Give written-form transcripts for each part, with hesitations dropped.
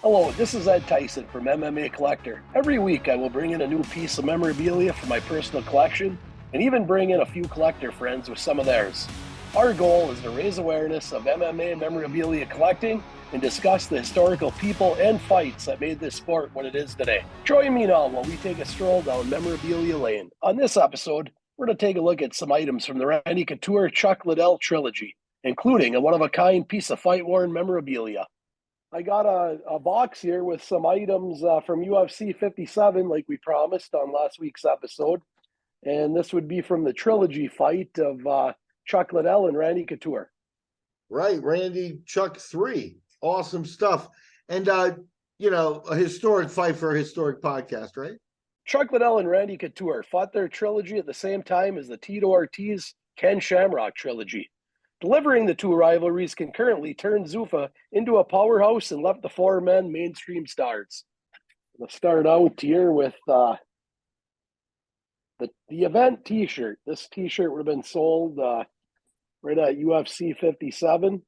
Hello, this is Ed Thiesen from MMA Collector. Every week I will bring in a new piece of memorabilia from my personal collection and even bring in a few collector friends with some of theirs. Our goal is to raise awareness of MMA memorabilia collecting and discuss the historical people and fights that made this sport what it is today. Join me now while we take a stroll down memorabilia lane. On this episode, we're going to take a look at some items from the Randy Couture Chuck Liddell trilogy, including a one-of-a-kind piece of fight-worn memorabilia. I got a box here with some items from UFC 57, like we promised on last week's episode. And this would be from the Trilogy fight of Chuck Liddell and Randy Couture. Right, Randy, Chuck 3. Awesome stuff. And, a historic fight for a historic podcast, right? Chuck Liddell and Randy Couture fought their trilogy at the same time as the Tito Ortiz, Ken Shamrock trilogy. Delivering the two rivalries concurrently turned Zuffa into a powerhouse and left the four men mainstream stars. Let's start out here with the event T-shirt. This T-shirt would have been sold right at UFC 57.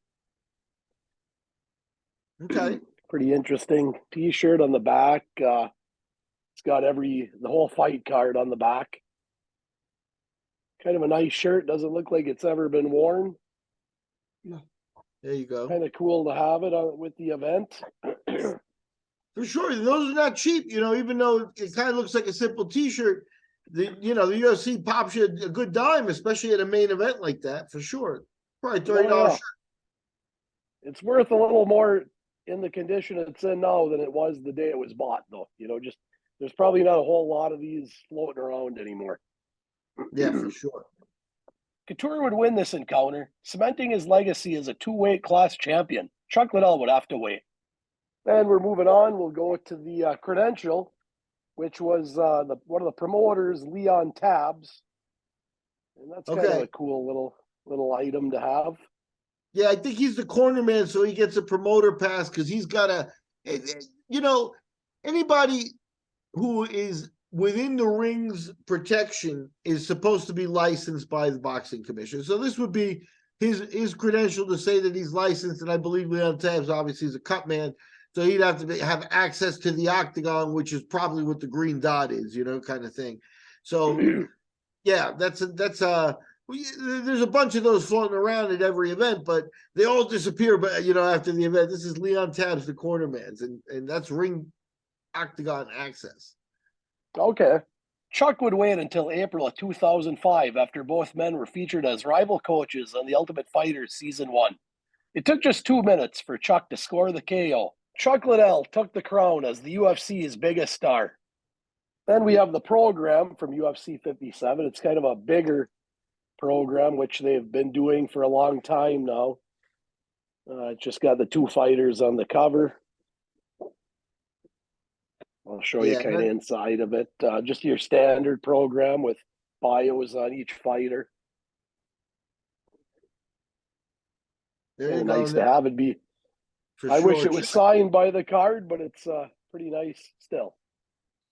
Okay. Pretty interesting T-shirt on the back. It's got the whole fight card on the back. Kind of a nice shirt. Doesn't look like it's ever been worn. There you go. Kind of cool to have it with the event. For sure. Those are not cheap, even though it kind of looks like a simple T-shirt. The UFC pops you a good dime, especially at a main event like that, for sure. Probably $30 shirt. It's worth a little more in the condition it's in now than it was the day it was bought, though. Just there's probably not a whole lot of these floating around anymore. Yeah, for sure. Couture would win this encounter, cementing his legacy as a two-weight class champion. Chuck Liddell would have to wait. Then we're moving on. We'll go to the credential, which was one of the promoters, Leon Tabs. And that's kind of a cool little item to have. Yeah, I think he's the corner man, so he gets a promoter pass because he's got anybody who is within the ring's protection is supposed to be licensed by the boxing commission. So this would be his credential to say that he's licensed, and I believe Leon Tabs obviously is a cut man, so he'd have to have access to the octagon, which is probably what the green dot is, kind of thing. So yeah, there's a bunch of those floating around at every event, but they all disappear. But after the event, this is Leon Tabs, the corner man's, and that's ring octagon access. Okay. Chuck would wait until April of 2005 after both men were featured as rival coaches on The Ultimate Fighter Season 1. It took just 2 minutes for Chuck to score the KO. Chuck Liddell took the crown as the UFC's biggest star. Then we have the program from UFC 57. It's kind of a bigger program, which they've been doing for a long time now. Just got the two fighters on the cover. I'll show you kind of inside of it. Just your standard program with bios on each fighter. Very nice to have it be. I wish it was signed by the card, but it's pretty nice still.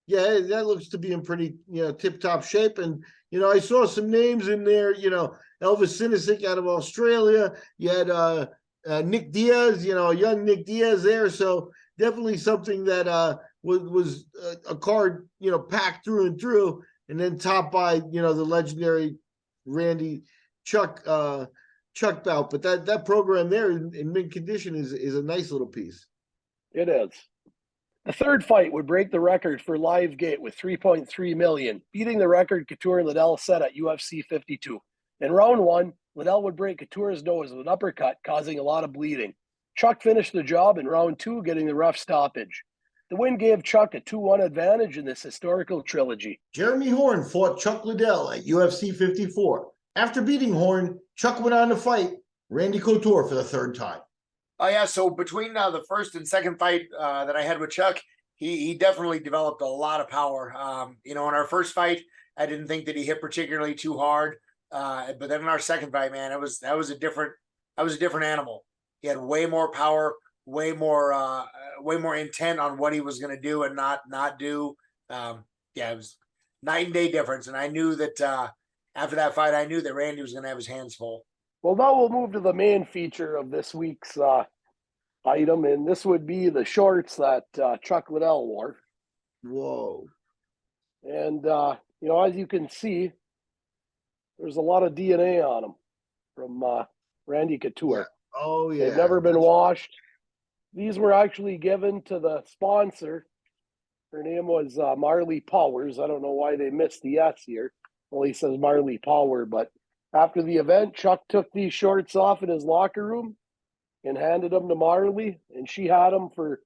Yeah, that looks to be in pretty tip-top shape. And, I saw some names in there, Elvis Sinisic out of Australia. You had Nick Diaz, a young Nick Diaz there. So definitely something that was a card, packed through and through, and then topped by, the legendary Randy Chuck bout. But that program there in mint condition is a nice little piece. It is. The third fight would break the record for live gate with 3.3 million, beating the record Couture and Liddell set at UFC 52. In round 1, Liddell would break Couture's nose with an uppercut, causing a lot of bleeding. Chuck finished the job in round 2, getting the ref stoppage. The win gave Chuck a 2-1 advantage in this historical trilogy. Jeremy Horn fought Chuck Liddell at UFC 54. After beating Horn, Chuck went on to fight Randy Couture for the third time. Oh, yeah. So between the first and second fight that I had with Chuck, he definitely developed a lot of power. In our first fight, I didn't think that he hit particularly too hard. But then in our second fight, man, that was a different animal. He had way more power, way more intent on what he was going to do and not do. It was night and day difference. And I knew that after that fight, I knew that Randy was going to have his hands full. Well, now we'll move to the main feature of this week's item, and this would be the shorts that Chuck Liddell wore. Whoa. And, as you can see, there's a lot of DNA on them from Randy Couture. Yeah. Oh, yeah. They've never been washed. These were actually given to the sponsor. Her name was Marley Powers. I don't know why they missed the S here. Well, he says Marley Power, but after the event, Chuck took these shorts off in his locker room and handed them to Marley, and she had them for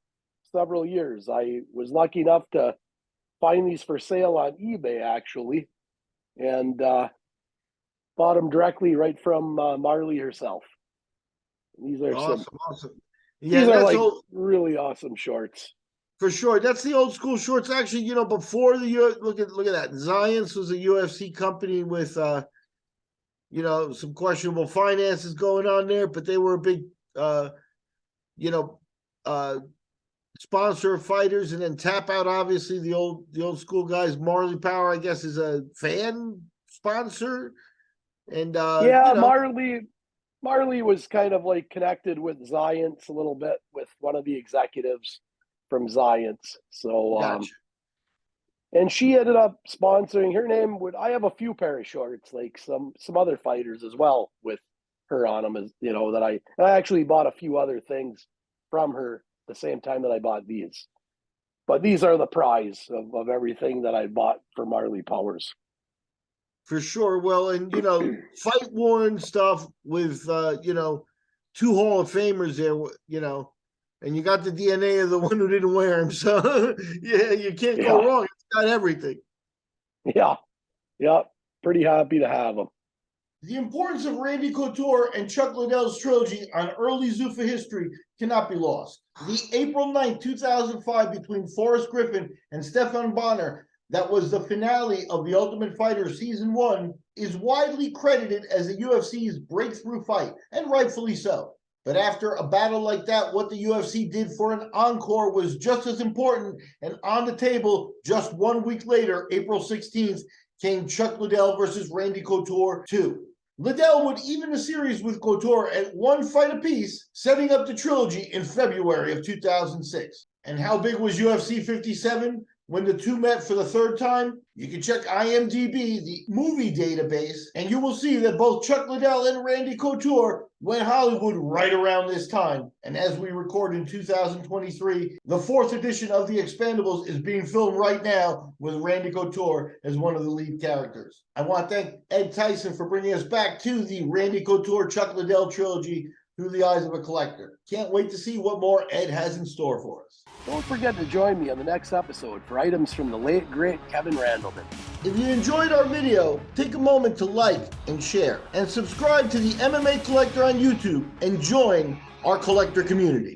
several years. I was lucky enough to find these for sale on eBay, actually, and bought them directly right from Marley herself. These are awesome. Yeah, these are like old, really awesome shorts. For sure. That's the old school shorts. Actually, before the look at that. Zions was a UFC company with some questionable finances going on there, but they were a big sponsor of fighters. And then Tap Out, obviously the old school guys. Marley Power, I guess, is a fan sponsor. And Marley was kind of like connected with Zions a little bit with one of the executives from Zions. So, gotcha. And she ended up sponsoring. Her name I have a few pair of shorts, like some other fighters as well with her on them, as that I actually bought a few other things from her the same time that I bought these. But these are the prize of everything that I bought for Marley Powers. For sure. Well, and fight worn stuff with two Hall of Famers there, and you got the DNA of the one who didn't wear them. So yeah, you can't go wrong. It's got everything. Yeah. Pretty happy to have them. The importance of Randy Couture and Chuck Liddell's trilogy on early Zuffa history cannot be lost. The April 9th, 2005 between Forrest Griffin and Stefan Bonner, that was the finale of The Ultimate Fighter Season 1, is widely credited as the UFC's breakthrough fight, and rightfully so. But after a battle like that, what the UFC did for an encore was just as important, and on the table just 1 week later, April 16th, came Chuck Liddell versus Randy Couture 2. Liddell would even a series with Couture at 1 fight apiece, setting up the trilogy in February of 2006. And how big was UFC 57? When the two met for the third time? You can check IMDb, the movie database, and you will see that both Chuck Liddell and Randy Couture went Hollywood right around this time. And as we record in 2023, the 4th edition of The Expendables is being filmed right now with Randy Couture as one of the lead characters. I want to thank Ed Thiesen for bringing us back to the Randy Couture Chuck Liddell trilogy through the eyes of a collector. Can't wait to see what more Ed has in store for us. Don't forget to join me on the next episode for items from the late, great Kevin Randleman. If you enjoyed our video, take a moment to like and share, and subscribe to the MMA Collector on YouTube and join our collector community.